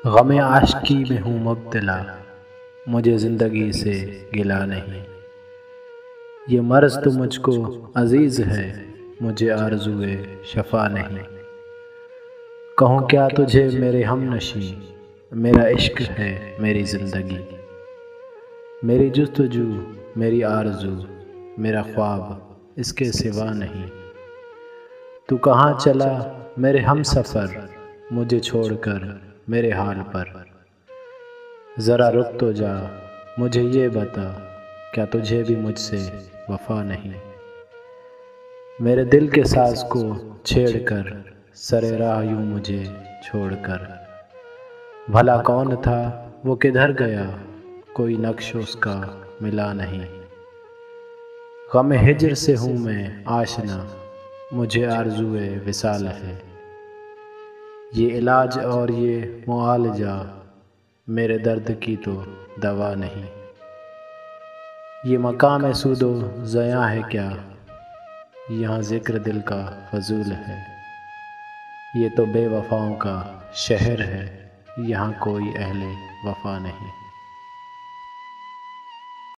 ग़म आशिकी में हूँ मुब्तला, मुझे ज़िंदगी से गिला नहीं। ये मर्ज़ तो मुझको अज़ीज़ है, मुझे आरज़ूए शफ़ा नहीं। कहूँ क्या तुझे मेरे हमनशी, मेरा इश्क है मेरी ज़िंदगी। मेरी जुस्तजू मेरी आरज़ू, मेरा ख्वाब इसके सिवा नहीं। तू कहाँ चला मेरे हमसफ़र, मुझे छोड़कर मेरे हाल पर। ज़रा रुक तो जा, मुझे ये बता, क्या तुझे भी मुझसे वफ़ा नहीं। मेरे दिल के साज़ को छेड़कर सरे राह यूँ मुझे छोड़कर। भला कौन था वो किधर गया, कोई नक्श उसका मिला नहीं। ग़म हिज्र से हूँ मैं आशना, मुझे आरज़ूए विसाल है। ये इलाज और ये मुआलजा, मेरे दर्द की तो दवा नहीं। ये मकाम सूदो ज़यां है क्या, यहाँ ज़िक्र दिल का फ़ज़ूल है। ये तो बेवफ़ाओं का शहर है, यहाँ कोई अहले वफ़ा नहीं।